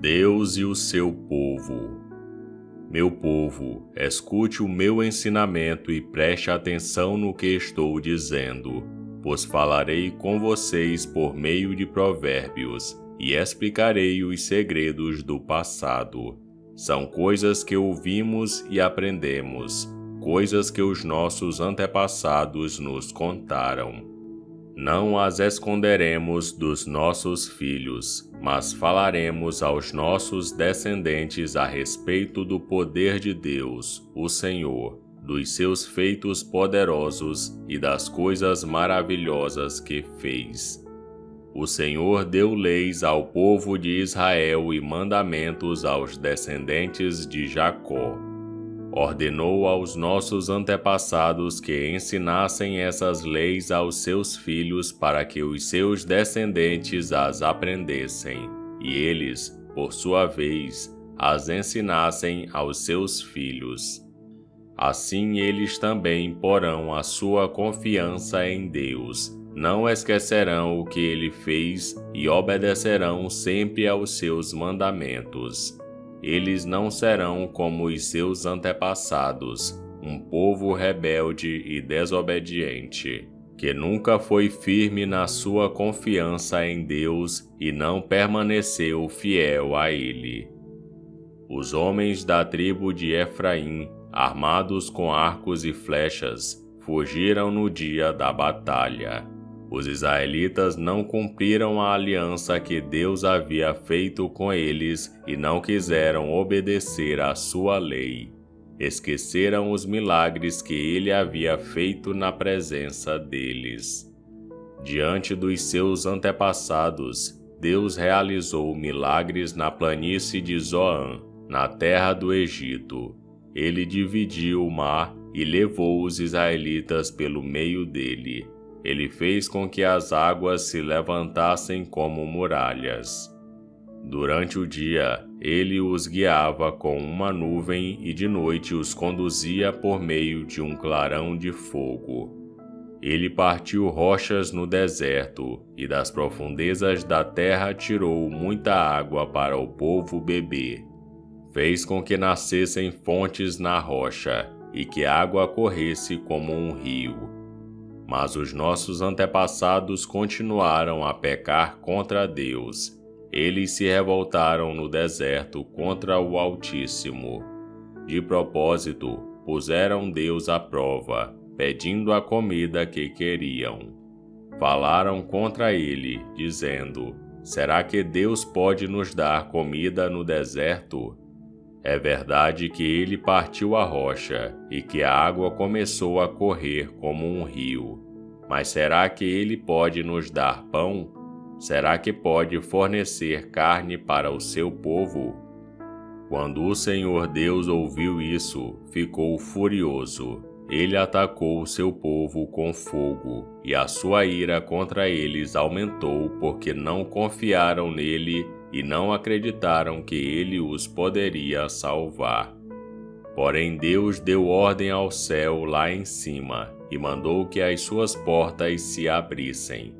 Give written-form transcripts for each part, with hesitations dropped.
Deus e o seu povo. Meu povo, escute o meu ensinamento e preste atenção no que estou dizendo, pois falarei com vocês por meio de provérbios e explicarei os segredos do passado. São coisas que ouvimos e aprendemos, coisas que os nossos antepassados nos contaram. Não as esconderemos dos nossos filhos, mas falaremos aos nossos descendentes a respeito do poder de Deus, o Senhor, dos seus feitos poderosos e das coisas maravilhosas que fez. O Senhor deu leis ao povo de Israel e mandamentos aos descendentes de Jacó. Ordenou aos nossos antepassados que ensinassem essas leis aos seus filhos para que os seus descendentes as aprendessem, e eles, por sua vez, as ensinassem aos seus filhos. Assim eles também porão a sua confiança em Deus, não esquecerão o que ele fez e obedecerão sempre aos seus mandamentos. Eles não serão como os seus antepassados, um povo rebelde e desobediente, que nunca foi firme na sua confiança em Deus e não permaneceu fiel a Ele. Os homens da tribo de Efraim, armados com arcos e flechas, fugiram no dia da batalha. Os israelitas não cumpriram a aliança que Deus havia feito com eles e não quiseram obedecer à sua lei. Esqueceram os milagres que ele havia feito na presença deles. Diante dos seus antepassados, Deus realizou milagres na planície de Zoan, na terra do Egito. Ele dividiu o mar e levou os israelitas pelo meio dele. Ele fez com que as águas se levantassem como muralhas. Durante o dia, ele os guiava com uma nuvem e de noite os conduzia por meio de um clarão de fogo. Ele partiu rochas no deserto e das profundezas da terra tirou muita água para o povo beber. Fez com que nascessem fontes na rocha e que a água corresse como um rio. Mas os nossos antepassados continuaram a pecar contra Deus. Eles se revoltaram no deserto contra o Altíssimo. De propósito, puseram Deus à prova, pedindo a comida que queriam. Falaram contra ele, dizendo: será que Deus pode nos dar comida no deserto? É verdade que ele partiu a rocha e que a água começou a correr como um rio. Mas será que ele pode nos dar pão? Será que pode fornecer carne para o seu povo? Quando o Senhor Deus ouviu isso, ficou furioso. Ele atacou o seu povo com fogo, e a sua ira contra eles aumentou porque não confiaram nele e não acreditaram que ele os poderia salvar. Porém Deus deu ordem ao céu lá em cima e mandou que as suas portas se abrissem.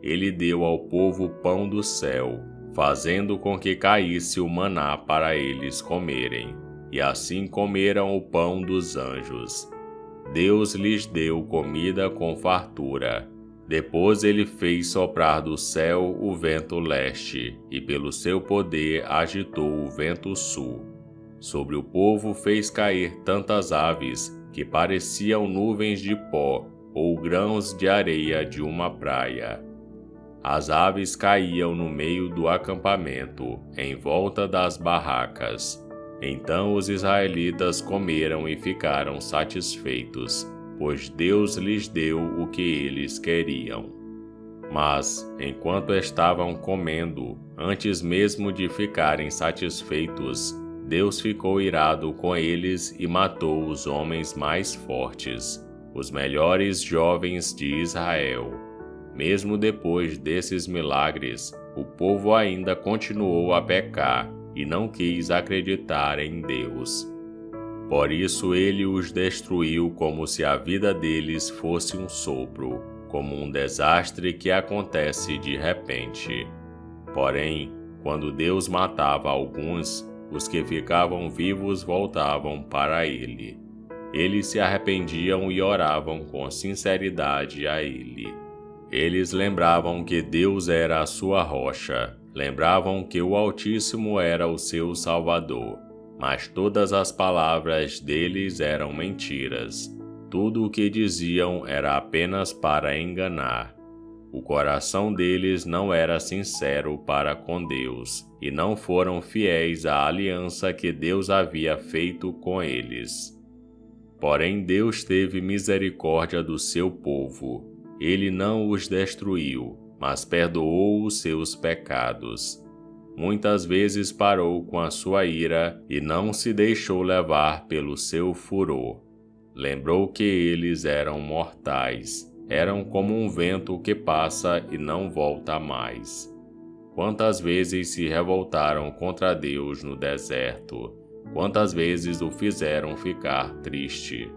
Ele deu ao povo pão do céu, fazendo com que caísse o maná para eles comerem, e assim comeram o pão dos anjos. Deus lhes deu comida com fartura. Depois ele fez soprar do céu o vento leste, e pelo seu poder agitou o vento sul. Sobre o povo fez cair tantas aves, que pareciam nuvens de pó ou grãos de areia de uma praia. As aves caíam no meio do acampamento, em volta das barracas. Então os israelitas comeram e ficaram satisfeitos, pois Deus lhes deu o que eles queriam. Mas, enquanto estavam comendo, antes mesmo de ficarem satisfeitos, Deus ficou irado com eles e matou os homens mais fortes, os melhores jovens de Israel. Mesmo depois desses milagres, o povo ainda continuou a pecar e não quis acreditar em Deus. Por isso ele os destruiu como se a vida deles fosse um sopro, como um desastre que acontece de repente. Porém, Quando Deus matava alguns, os que ficavam vivos voltavam para ele. Eles se arrependiam e oravam com sinceridade a ele. Eles lembravam que Deus era a sua rocha, lembravam que o Altíssimo era o seu Salvador, mas todas as palavras deles eram mentiras. Tudo o que diziam era apenas para enganar. O coração deles não era sincero para com Deus, e não foram fiéis à aliança que Deus havia feito com eles. Porém, Deus teve misericórdia do seu povo. Ele não os destruiu, mas perdoou os seus pecados. Muitas vezes parou com a sua ira e não se deixou levar pelo seu furor. Lembrou que eles eram mortais, eram como um vento que passa e não volta mais. Quantas vezes se revoltaram contra Deus no deserto? Quantas vezes o fizeram ficar triste?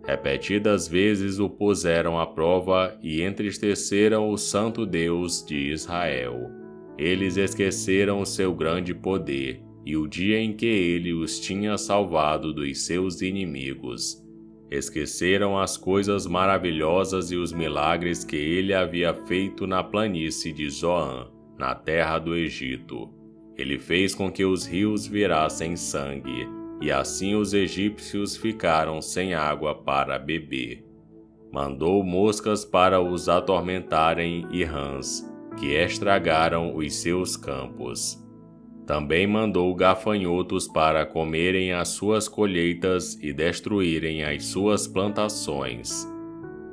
Repetidas vezes o puseram à prova e entristeceram o Santo Deus de Israel. Eles esqueceram o seu grande poder e o dia em que ele os tinha salvado dos seus inimigos. Esqueceram as coisas maravilhosas e os milagres que ele havia feito na planície de Zoan, na terra do Egito. Ele fez com que os rios virassem sangue, e assim os egípcios ficaram sem água para beber. Mandou moscas para os atormentarem e rãs, que estragaram os seus campos. Também mandou gafanhotos para comerem as suas colheitas e destruírem as suas plantações.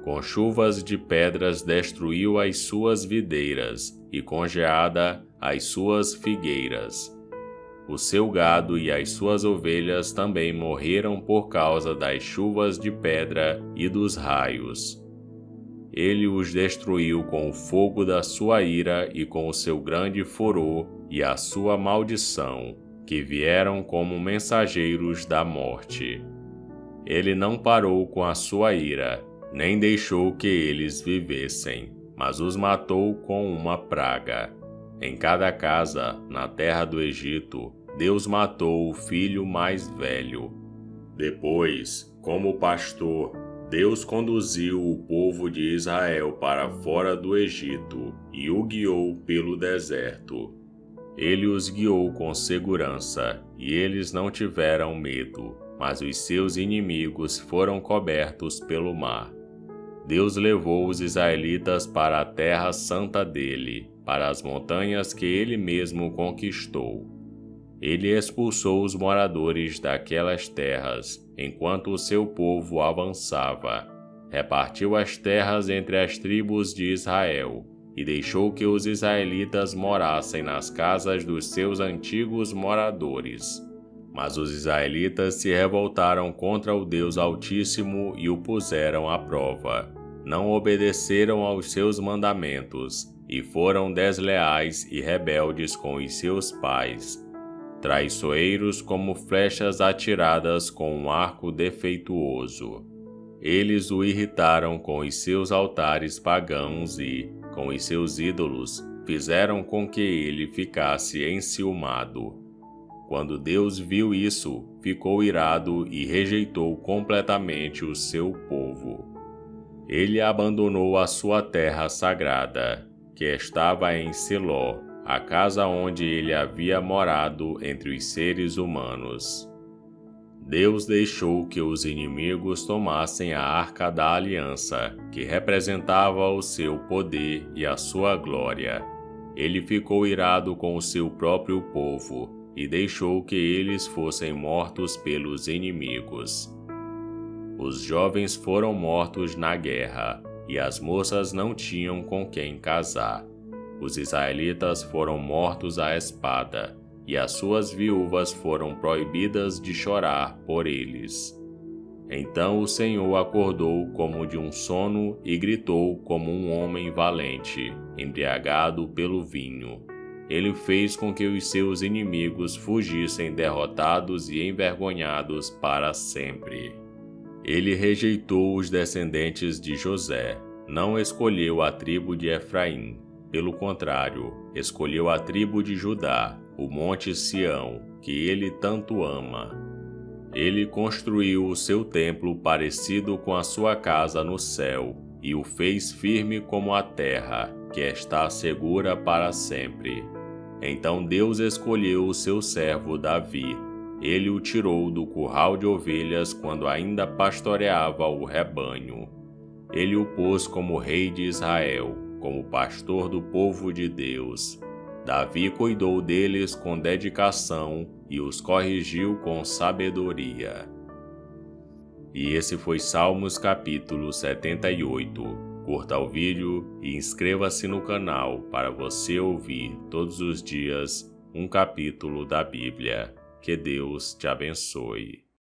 Com chuvas de pedras destruiu as suas videiras, e com geada as suas figueiras. O seu gado e as suas ovelhas também morreram por causa das chuvas de pedra e dos raios. Ele os destruiu com o fogo da sua ira e com o seu grande furor e a sua maldição, que vieram como mensageiros da morte. Ele não parou com a sua ira, nem deixou que eles vivessem, mas os matou com uma praga. Em cada casa, na terra do Egito, Deus matou o filho mais velho. Depois, como pastor, Deus conduziu o povo de Israel para fora do Egito e o guiou pelo deserto. Ele os guiou com segurança, e eles não tiveram medo, mas os seus inimigos foram cobertos pelo mar. Deus levou os israelitas para a terra santa dele, para as montanhas que ele mesmo conquistou. Ele expulsou os moradores daquelas terras, enquanto o seu povo avançava. Repartiu as terras entre as tribos de Israel, e deixou que os israelitas morassem nas casas dos seus antigos moradores. Mas os israelitas se revoltaram contra o Deus Altíssimo e o puseram à prova. Não obedeceram aos seus mandamentos, e foram desleais e rebeldes com os seus pais. Traiçoeiros como flechas atiradas com um arco defeituoso. Eles o irritaram com os seus altares pagãos e, com os seus ídolos, fizeram com que ele ficasse enciumado. Quando Deus viu isso, ficou irado e rejeitou completamente o seu povo. Ele abandonou a sua terra sagrada, que estava em Siló, a casa onde ele havia morado entre os seres humanos. Deus deixou que os inimigos tomassem a Arca da Aliança, que representava o seu poder e a sua glória. Ele ficou irado com o seu próprio povo e deixou que eles fossem mortos pelos inimigos. Os jovens foram mortos na guerra, e as moças não tinham com quem casar. Os israelitas foram mortos à espada, e as suas viúvas foram proibidas de chorar por eles. Então o Senhor acordou como de um sono e gritou como um homem valente, embriagado pelo vinho. Ele fez com que os seus inimigos fugissem derrotados e envergonhados para sempre. Ele rejeitou os descendentes de José, não escolheu a tribo de Efraim, pelo contrário, escolheu a tribo de Judá, o monte Sião, que ele tanto ama. Ele construiu o seu templo parecido com a sua casa no céu, e o fez firme como a terra, que está segura para sempre. Então Deus escolheu o seu servo Davi. Ele o tirou do curral de ovelhas quando ainda pastoreava o rebanho. Ele o pôs como rei de Israel, como pastor do povo de Deus. Davi cuidou deles com dedicação e os corrigiu com sabedoria. E esse foi Salmos capítulo 78. Curta o vídeo e inscreva-se no canal para você ouvir todos os dias um capítulo da Bíblia. Que Deus te abençoe.